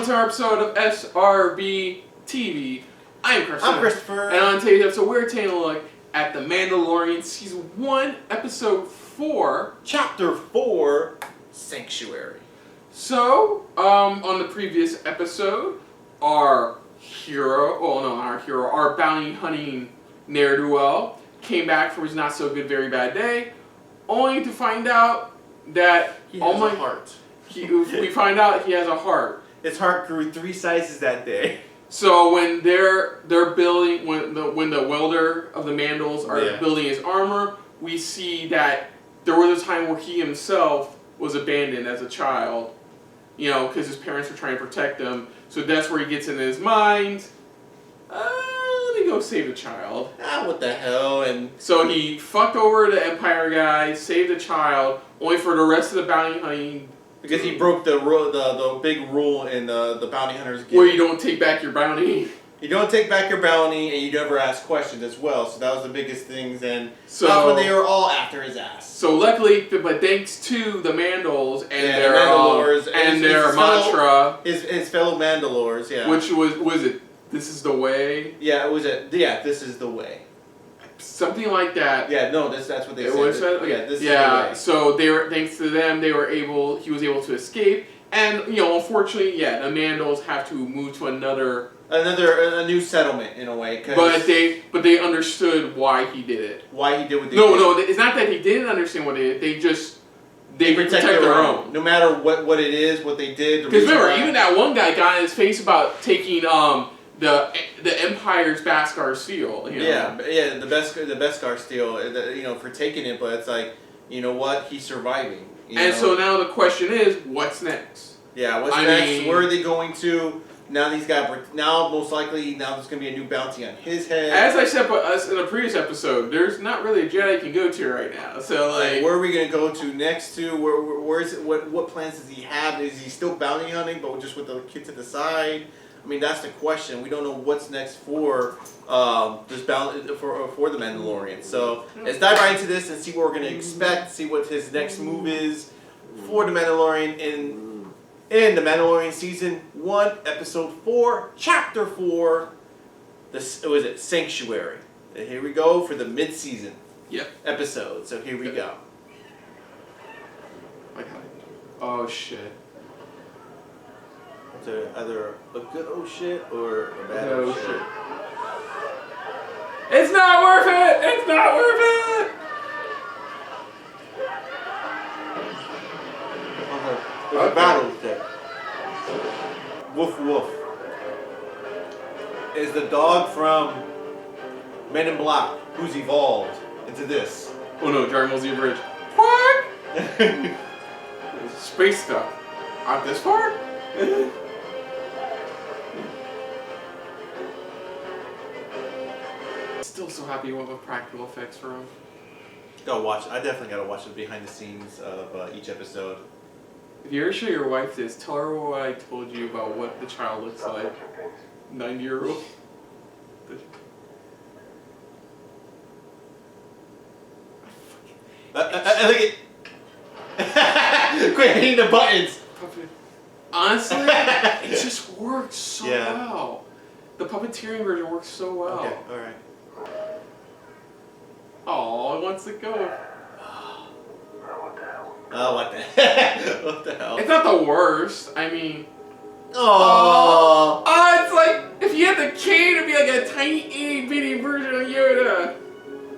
welcome to our episode of SRBTV. I'm Christopher. And on today's episode, we're taking a look at The Mandalorian Season 1, Episode 4. Chapter 4, Sanctuary. So, on the previous episode, our bounty hunting ne'er-do-well came back from his not-so-good, very bad day, only to find out that he has a heart. We find out he has a heart. His heart grew 3 sizes that day. So when they're building, when the welder of the Mandals are building his armor, we see that there was a time where he himself was abandoned as a child, you know, because his parents were trying to protect him. So that's where he gets in his mind, let me go save a child. What the hell? And so he fucked over the Empire guy, saved a child, only for the rest of the bounty hunting. Because he broke the big rule in the bounty hunters guild. Where you don't take back your bounty. You don't take back your bounty, and you never ask questions as well. So that was the biggest things, and so that's when they were all after his ass. So luckily, but thanks to the Mandals and their Mandalores and their mantra, his fellow Mandalores, which was it? This is the way. Yeah, it was it. Yeah, this is the way. Something like that. Yeah, no, that's what they said. Was that? Yeah, this is the way. So thanks to them, he was able to escape, and unfortunately, the Mandals have to move to a new settlement in a way. But they understood why he did it. Why he did what they did. No, it's not that he didn't understand what they did. They protect their own. No matter what it is, what they did. Because remember, even that one guy got in his face about taking the Empire's Beskar seal. Yeah, the Beskar seal. For taking it, but it's like, you know what? He's surviving. So now the question is, what's next? Yeah, what's next? Where are they going to? Now most likely there's going to be a new bounty on his head. As I said in a previous episode, there's not really a Jedi you can go to right now. So where are we going to go to next to? Where is it? What plans does he have? Is he still bounty hunting, but just with the kid to the side? I mean, that's the question. We don't know what's next for this bounty for the Mandalorian. So let's dive right into this and see what we're going to expect. See what his next move is for the Mandalorian in the Mandalorian Season 1, Episode 4, Chapter 4, Sanctuary. And here we go for the mid-season episode. So here we go. Oh, shit. It's either a good oh shit or a bad oh shit. It's not worth it! It's not worth it! There's a battle there. Woof woof. Is the dog from Men in Black who's evolved into this. Oh no, Dragon Ball Z Bridge. What? Space stuff. Out this far? Still so happy you went with practical effects for him. I definitely gotta watch the behind the scenes of each episode. If you ever show your wife this, tell her what I told you about what the child looks like. 90-year-old. I like it. Quit hitting the buttons. Honestly, it just works so well. The puppeteering version works so well. Okay, alright. Oh, it wants to go. Oh, what the hell? What the hell? It's not the worst. I mean... Oh, it's like, if you had the cane, it'd be like a tiny itty-bitty version of Yoda.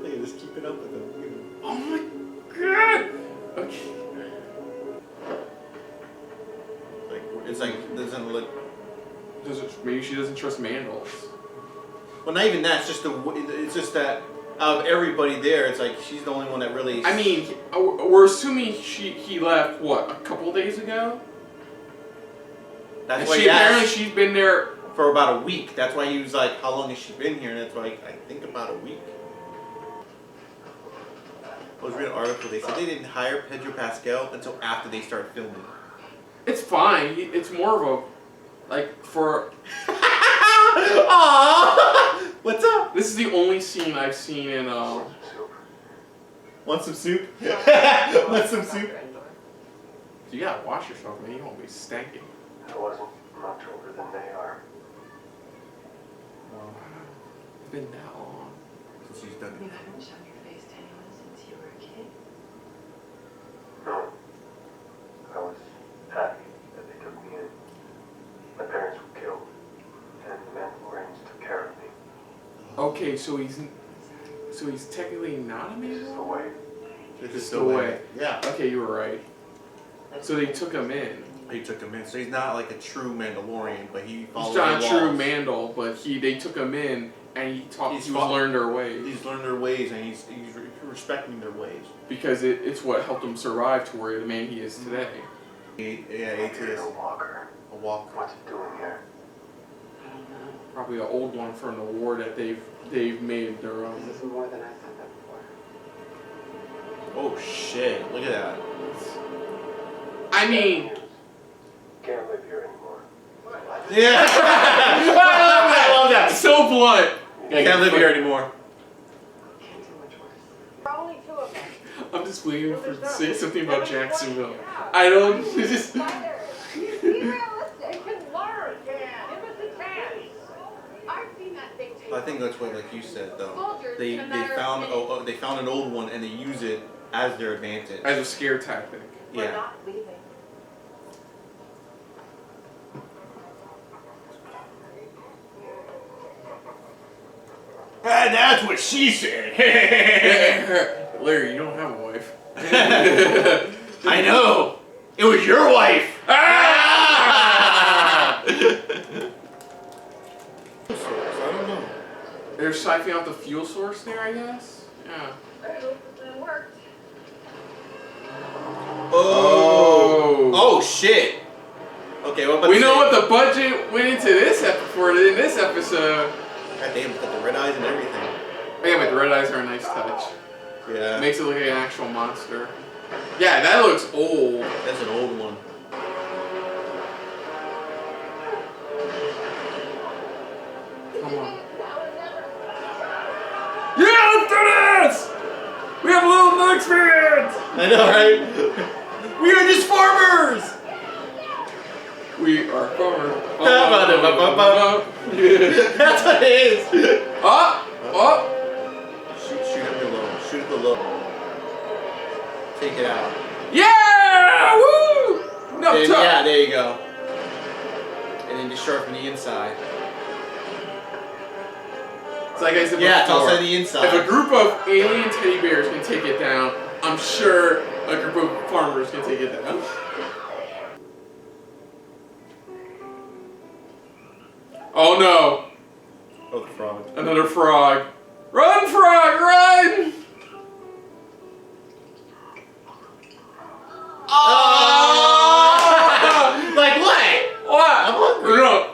Look at this, keeping up with him. Oh my god! Okay. It's like, doesn't look... Maybe she doesn't trust Mandals. Well, not even that. It's just that out of everybody there, it's like she's the only one that really... I mean, we're assuming he left, what, a couple days ago? That's why apparently she's been there... For about a week. That's why he was like, how long has she been here? And that's why I think about a week. I was reading an article. They said they didn't hire Pedro Pascal until after they started filming. It's fine. It's more of a... for... Aww! What's up? This is the only scene I've seen in, Want some soup? Want some soup? You gotta wash yourself, man. You won't be stanky. much older than they are. It's been that long. Since she's done You it. haven't shown your face to anyone since you were a kid? No. I was happy that they took me in. My parents were killed, and the Mandalorians took care of me. Okay, so he's technically not a This is the Mandalorian? way. This This is the way. Yeah. Okay, you were right. So they took him in. He took him in. So he's not like a true Mandalorian, but he follows He's not the a true laws. Mandal, but they took him in and he learned their ways. He's learned their ways, and he's respecting their ways. Because it's what helped him survive to where the man he is today. You're a walker. A walker. What's it doing here? Probably an old one from the war that they've made their own. This is more than I signed up for. Oh shit! Look at that. I mean, Can't live here anymore. Yeah. I love that. So blunt. Can't live here anymore. Can't do much worse. There are only 2 of them. I'm just waiting for to say something about Jacksonville. I don't just. Be realistic. They can learn. Give us a chance. I've seen that thing take. I think that's what, like you said, though. Soldiers They in a matter of found minutes. they found an old one and they use it as their advantage. As a scare tactic. We're Yeah. not leaving. And that's what she said. Larry, you don't have a wife. I know. It was your wife. Ah! I don't know. They're siphoning out the fuel source there, I guess. Yeah. I hope it worked. Oh. Oh shit. Okay, well, We know what the budget went into this episode. God damn, it's got the red eyes and everything. Yeah, but the red eyes are a nice touch. Yeah. Makes it look like an actual monster. Yeah, that looks old. That's an old one. Come on. Yeah, let's do this! We have a little no experience! I know, right? We are just farmers! We are farmers. That's what it is! Up! Up! Shoot it below. Shoot it below. Take it out. Yeah! Woo! No, Then, tough. yeah, there you go. And then just sharpen the inside. It's like I said Yeah, it's before. also the inside. If a group of alien teddy bears can take it down, I'm sure a group of farmers can take it down. Oh no! Oh, the frog. Another frog. Run, frog, run! Oh! Like what? What? I'm hungry. No.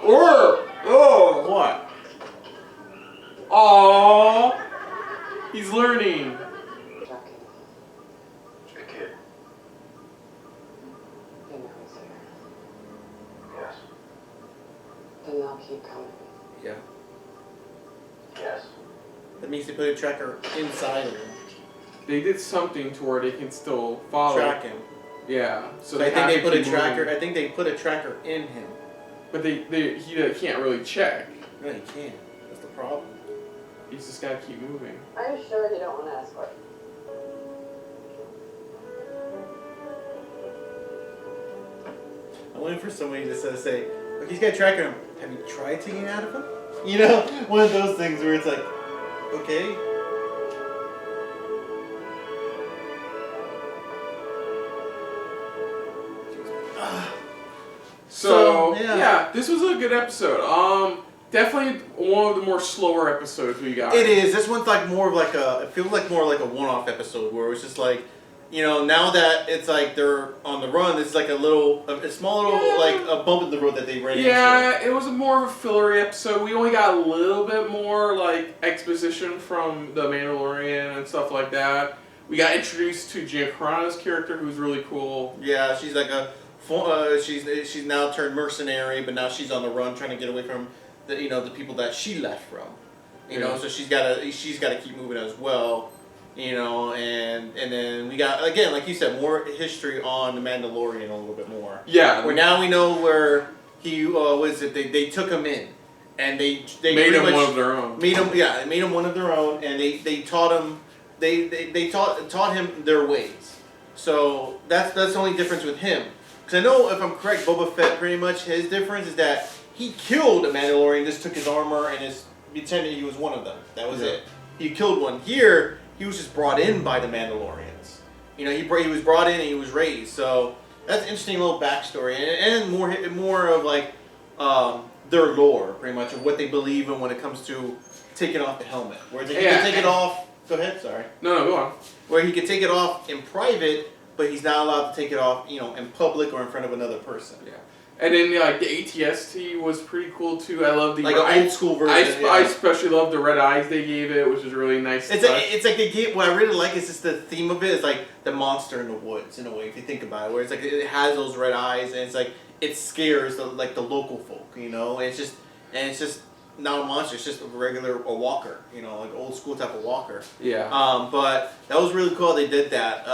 Oh. What? Aww. He's learning. Jackie, The kid. you know he's here. Yes. Then they'll keep coming. Yeah. Yes. That means they put a tracker inside of him. They did something to where they can still follow. Track him. Yeah. So I think have they to put a keep tracker. moving. I think they put a tracker in him. But he can't really check. No, he can't. That's the problem. He's just gotta keep moving. Are you sure you don't want to ask what? I'm waiting for somebody to say, "Look, he's got a tracker in him. Have you tried taking it out of him?" You know, one of those things where it's like, okay. So yeah. yeah, this was a good episode. Definitely one of the more slower episodes we got. It is. This one's like more of like a. It feels like more like a one-off episode where it's just like, you know, now that it's like they're on the run, it's like a small little like a bump in the road that they ran into. Yeah, it was more of a fillery episode. We only got a little bit more like exposition from the Mandalorian and stuff like that. We got introduced to Giancarlo's character, who's really cool. Yeah, she's like she's now turned mercenary, but now she's on the run trying to get away from the people that she left from. You know, so she's gotta keep moving as well. You know, and then we got, again, like you said, more history on the Mandalorian a little bit more. Yeah. Where now we know where he they took him in, and they made him pretty much one of their own. Made him one of their own, and they taught him they taught him their ways. So that's the only difference with him. Because I know, if I'm correct, Boba Fett, pretty much his difference is that he killed a Mandalorian, just took his armor and pretended he was one of them. That was it. He killed one. Here, he was just brought in by the Mandalorians. You know, he was brought in and he was raised. So that's an interesting little backstory, and more of like their lore, pretty much, of what they believe in when it comes to taking off the helmet. Where they can take it off. Go ahead. Sorry. No, go on. Where he can take it off in private, but he's not allowed to take it off, you know, in public or in front of another person. Yeah. And then like the ATST was pretty cool too. I love the like an old school version. I especially love the red eyes they gave it, which is really nice. It's like they gave. What I really like is just the theme of it is like the monster in the woods in a way. If you think about it, where it's like it has those red eyes and it's like it scares the local folk. You know, it's just not a monster. It's just a walker. You know, like old school type of walker. Yeah. But that was really cool. They did that.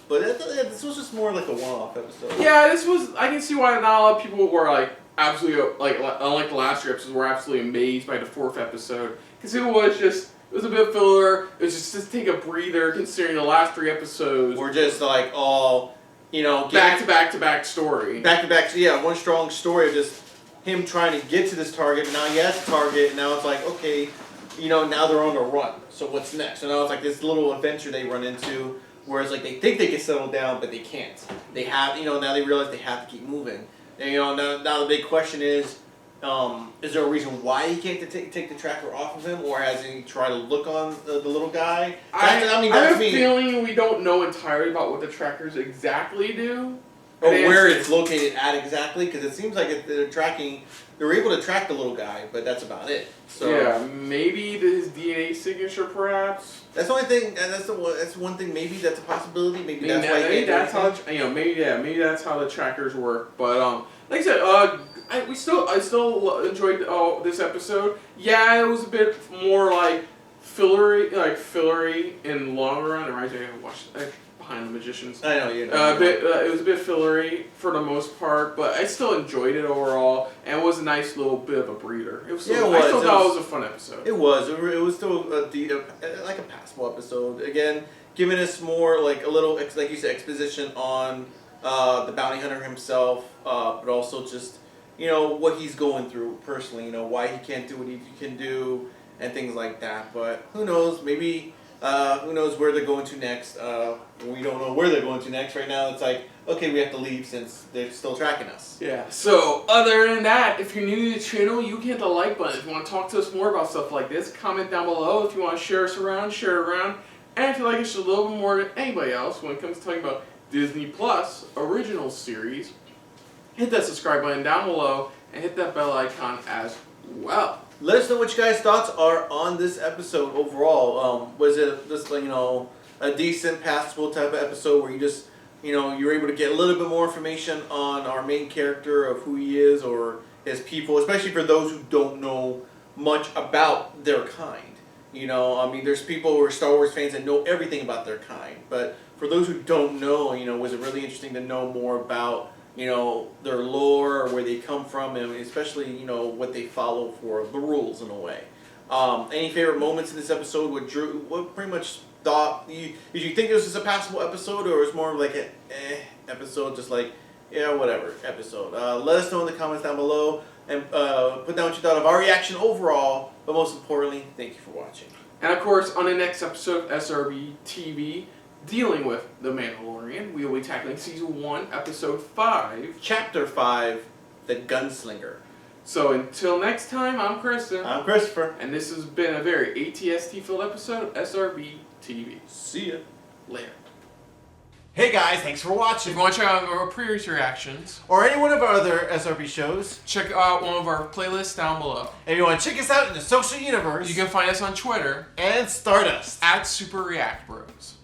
But this was just more like a one-off episode. Yeah, this was. I can see why not a lot of people were like absolutely like unlike the last 3 episodes, were absolutely amazed by the 4th episode because it was a bit filler. It was just take a breather considering the last 3 episodes were just like all, you know, back to back story. Back to back. Yeah, one strong story of just him trying to get to this target. Now he has a target. And now it's like, okay, you know, now they're on the run. So what's next? So now it's like this little adventure they run into, where it's like they think they can settle down, but they can't. They have, you know, now they realize they have to keep moving. And you know, now the big question is there a reason why he can't take the tracker off of him, or has he tried to look on the little guy? I have a feeling we don't know entirely about what the trackers exactly do. Or where it's located at exactly, because it seems like they're able to track the little guy, but that's about it. So yeah, maybe his DNA signature, perhaps. That's the only thing, and that's one thing. Maybe that's a possibility. Maybe that's why. Maybe that's how maybe that's how the trackers work. But like I said, I still enjoyed this episode. Yeah, it was a bit more like fillery in the long run. It reminds me of watch Behind the Magicians. I know you know. It was a bit fillery for the most part, but I still enjoyed it overall, and it was a nice little bit of a breather. I still thought it was a fun episode. It was. It was still like a passable episode. Again, giving us more like a little, like you said, exposition on the bounty hunter himself, but also just, you know, what he's going through personally. You know, why he can't do what he can do and things like that. But who knows? Maybe. Who knows where they're going to next? We don't know where they're going to next. Right now, it's like, okay, we have to leave since they're still tracking us. Yeah. So, other than that, if you're new to the channel, you can hit the like button. If you want to talk to us more about stuff like this, comment down below. If you want to share us around, share it around. And if you like us just a little bit more than anybody else when it comes to talking about Disney Plus original series, hit that subscribe button down below and hit that bell icon as well. Let us know what you guys' thoughts are on this episode overall. Was it just, you know, a decent, passable type of episode where you just, you know, you're able to get a little bit more information on our main character of who he is or his people, especially for those who don't know much about their kind. You know, I mean, there's people who are Star Wars fans that know everything about their kind, but for those who don't know, you know, was it really interesting to know more about, you know, their lore, or where they come from, and especially, you know, what they follow for the rules in a way. Any favorite moments in this episode? What pretty much thought did you think it was just a passable episode, or it was more like an episode, just like, yeah, whatever episode? Let us know in the comments down below, and put down what you thought of our reaction overall. But most importantly, thank you for watching. And of course, on the next episode of SRB TV, dealing with The Mandalorian, we will be tackling Season 1, Episode 5. Chapter 5, The Gunslinger. So until next time, I'm Kristen. I'm Christopher. And this has been a very ATST-filled episode of SRB TV. See ya. Later. Hey guys, thanks for watching. If you want to check out our previous reactions, or any one of our other SRB shows, check out one of our playlists down below. If you want to check us out in the social universe, you can find us on Twitter and Stardust @SuperReactBros.